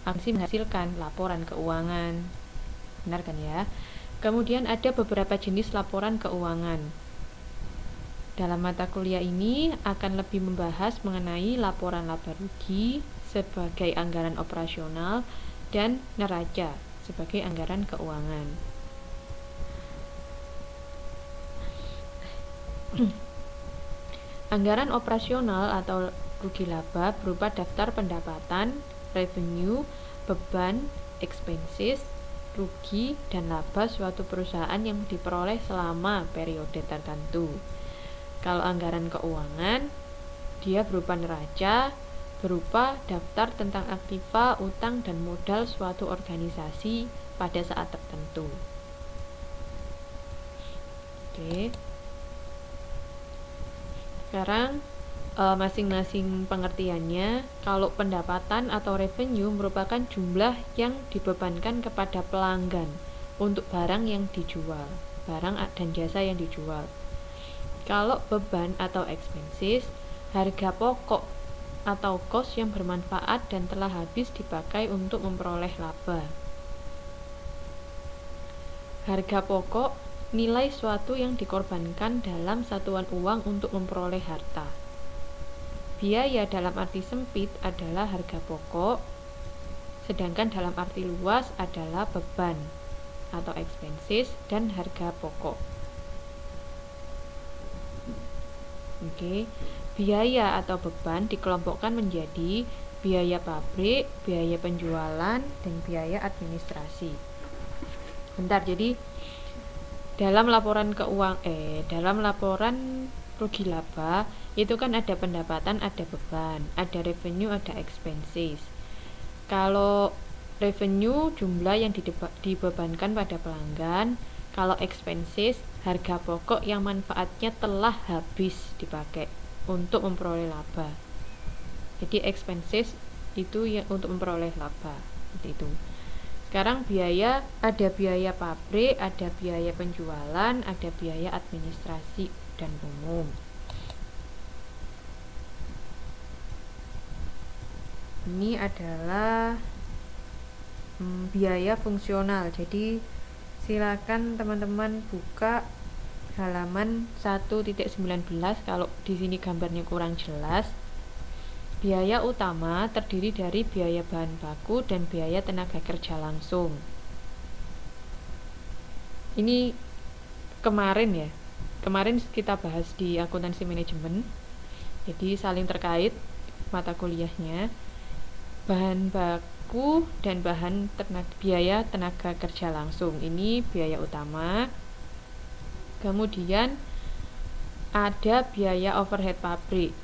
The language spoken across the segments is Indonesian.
menghasilkan laporan keuangan. Benar kan ya? Kemudian ada beberapa jenis laporan keuangan. Dalam mata kuliah ini akan lebih membahas mengenai laporan laba rugi sebagai anggaran operasional dan neraca sebagai anggaran keuangan. Anggaran operasional atau rugi laba berupa daftar pendapatan, revenue, beban, expenses, rugi, dan laba suatu perusahaan yang diperoleh selama periode tertentu. Kalau anggaran keuangan, dia berupa neraca, berupa daftar tentang aktiva, utang, dan modal suatu organisasi pada saat tertentu. Oke. Sekarang masing-masing pengertiannya. Kalau pendapatan atau revenue merupakan jumlah yang dibebankan kepada pelanggan untuk barang yang dijual, barang dan jasa yang dijual. Kalau beban atau expenses, harga pokok atau cost yang bermanfaat dan telah habis dipakai untuk memperoleh laba. Harga pokok, nilai suatu yang dikorbankan dalam satuan uang untuk memperoleh harta. Biaya dalam arti sempit adalah harga pokok, sedangkan dalam arti luas adalah beban atau expenses dan harga pokok. Oke. Biaya atau beban dikelompokkan menjadi biaya pabrik, biaya penjualan, dan biaya administrasi. Bentar, jadi dalam laporan dalam laporan rugi laba itu kan ada pendapatan, ada beban, ada revenue, ada expenses. Kalau revenue jumlah yang dibebankan pada pelanggan, kalau expenses harga pokok yang manfaatnya telah habis dipakai untuk memperoleh laba. Jadi expenses itu yang untuk memperoleh laba, seperti itu. Sekarang biaya, ada biaya pabrik, ada biaya penjualan, ada biaya administrasi dan umum. Ini adalah biaya fungsional. Jadi silakan teman-teman buka halaman 1.19 kalau di sini gambarnya kurang jelas. Biaya utama terdiri dari biaya bahan baku dan biaya tenaga kerja langsung. Ini kemarin kita bahas di akuntansi manajemen. Jadi saling terkait mata kuliahnya. Bahan baku dan biaya tenaga kerja langsung. Ini biaya utama. Kemudian ada biaya overhead pabrik.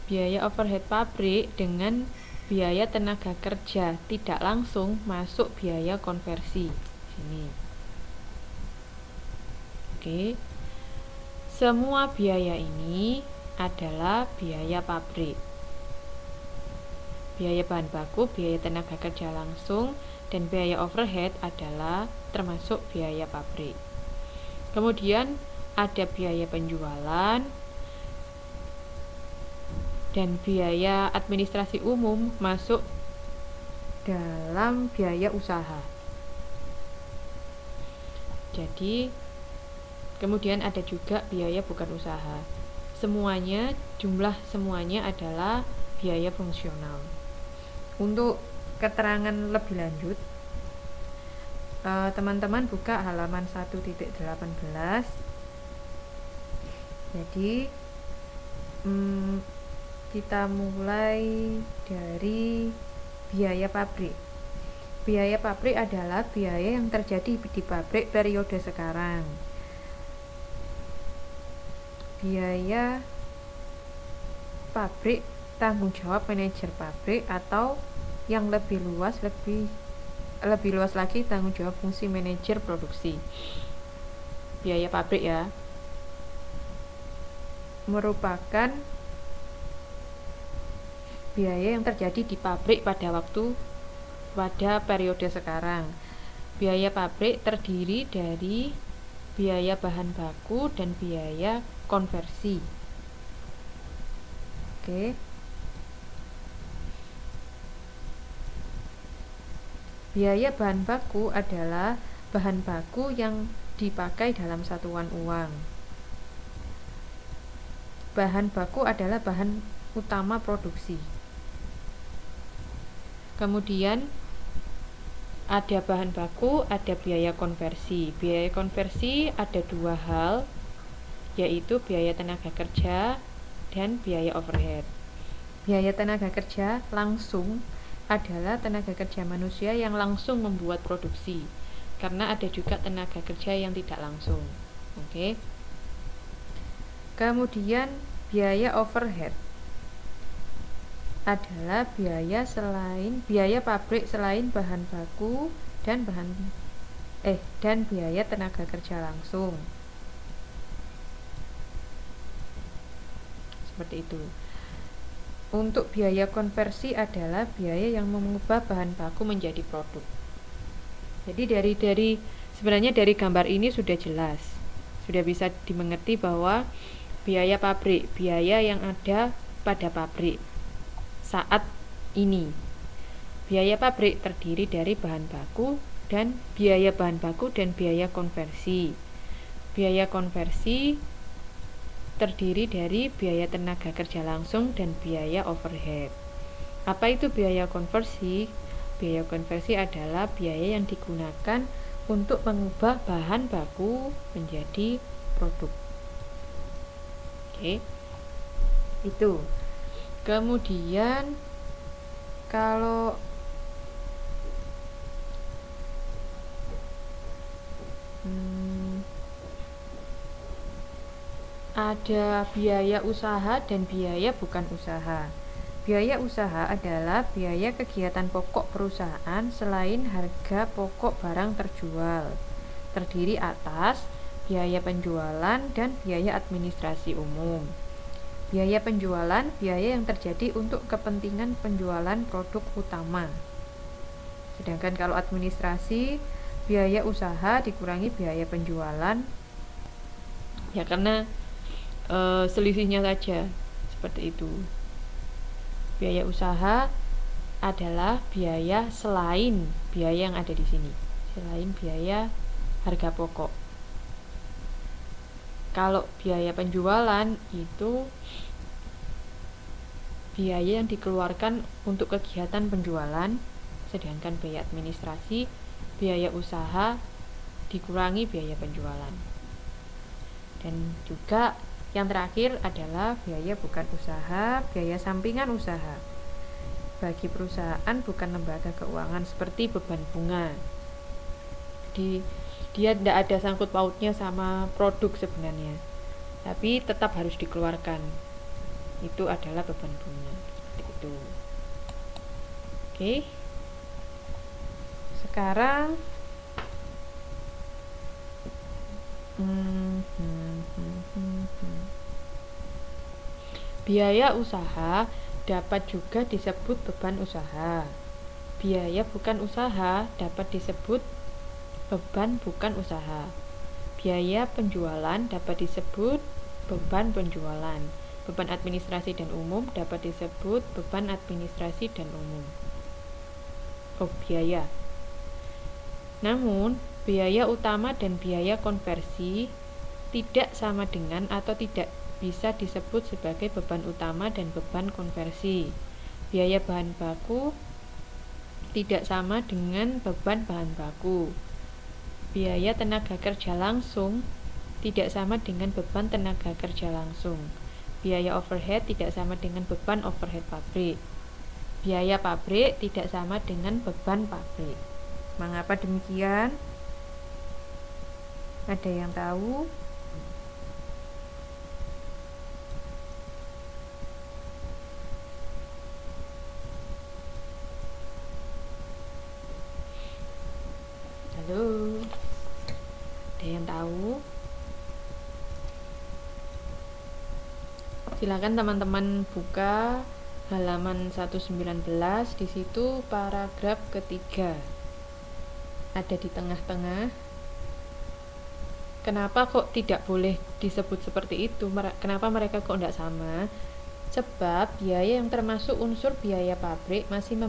Biaya overhead pabrik dengan biaya tenaga kerja tidak langsung masuk biaya konversi. Sini. Oke. Semua biaya ini adalah biaya pabrik. Biaya bahan baku, biaya tenaga kerja langsung, dan biaya overhead adalah termasuk biaya pabrik. Kemudian ada biaya penjualan dan biaya administrasi umum masuk dalam biaya usaha. Jadi kemudian ada juga biaya bukan usaha. Jumlah semuanya adalah biaya fungsional. Untuk keterangan lebih lanjut, teman-teman buka halaman 1.18. Jadi kita mulai dari biaya pabrik. Biaya pabrik adalah biaya yang terjadi di pabrik periode sekarang. Biaya pabrik tanggung jawab manajer pabrik, atau yang lebih luas lagi tanggung jawab fungsi manajer produksi. Biaya pabrik ya merupakan biaya yang terjadi di pabrik pada periode sekarang. Biaya pabrik terdiri dari biaya bahan baku dan biaya konversi. Oke. Biaya bahan baku adalah bahan baku yang dipakai dalam satuan uang. Bahan baku adalah bahan utama produksi. Kemudian ada bahan baku, ada biaya konversi. Biaya konversi ada dua hal, yaitu biaya tenaga kerja dan biaya overhead. Biaya tenaga kerja langsung adalah tenaga kerja manusia yang langsung membuat produksi, karena ada juga tenaga kerja yang tidak langsung. Oke. Kemudian biaya overhead adalah biaya pabrik selain bahan baku dan biaya tenaga kerja langsung. Seperti itu. Untuk biaya konversi adalah biaya yang mengubah bahan baku menjadi produk. Jadi sebenarnya dari gambar ini sudah jelas, sudah bisa dimengerti bahwa biaya pabrik, biaya yang ada pada pabrik saat ini. Biaya pabrik terdiri dari bahan baku dan biaya bahan baku dan biaya konversi. Biaya konversi terdiri dari biaya tenaga kerja langsung dan biaya overhead. Apa itu biaya konversi? Biaya konversi adalah biaya yang digunakan untuk mengubah bahan baku menjadi produk. Oke. Itu. Kemudian kalau ada biaya usaha dan biaya bukan usaha. Biaya usaha adalah biaya kegiatan pokok perusahaan selain harga pokok barang terjual. Terdiri atas biaya penjualan dan biaya administrasi umum. Biaya penjualan, biaya yang terjadi untuk kepentingan penjualan produk utama. Sedangkan kalau administrasi, biaya usaha dikurangi biaya penjualan. Ya karena selisihnya saja seperti itu. Biaya usaha adalah biaya selain biaya yang ada di sini, selain biaya harga pokok. Kalau biaya penjualan itu biaya yang dikeluarkan untuk kegiatan penjualan, sedangkan biaya administrasi, biaya usaha dikurangi biaya penjualan. Dan juga yang terakhir adalah biaya bukan usaha, biaya sampingan usaha. Bagi perusahaan bukan lembaga keuangan seperti beban bunga. Jadi dia tidak ada sangkut pautnya sama produk sebenarnya, tapi tetap harus dikeluarkan. Itu adalah beban bunga. Seperti itu. Oke. Sekarang biaya usaha dapat juga disebut beban usaha. Biaya bukan usaha dapat disebut beban bukan usaha. Biaya penjualan dapat disebut beban penjualan. Beban administrasi dan umum dapat disebut beban administrasi dan umum. Biaya. Namun, biaya utama dan biaya konversi tidak sama dengan atau tidak bisa disebut sebagai beban utama dan beban konversi. Biaya bahan baku tidak sama dengan beban bahan baku. Biaya tenaga kerja langsung tidak sama dengan beban tenaga kerja langsung. Biaya overhead tidak sama dengan beban overhead pabrik. Biaya pabrik tidak sama dengan beban pabrik. Mengapa demikian? Ada yang tahu? Halo? Ada yang tahu? Silakan teman-teman buka halaman 119, di situ paragraf ketiga. Ada di tengah-tengah. Kenapa kok tidak boleh disebut seperti itu? Kenapa mereka kok tidak sama? Sebab biaya yang termasuk unsur biaya pabrik masih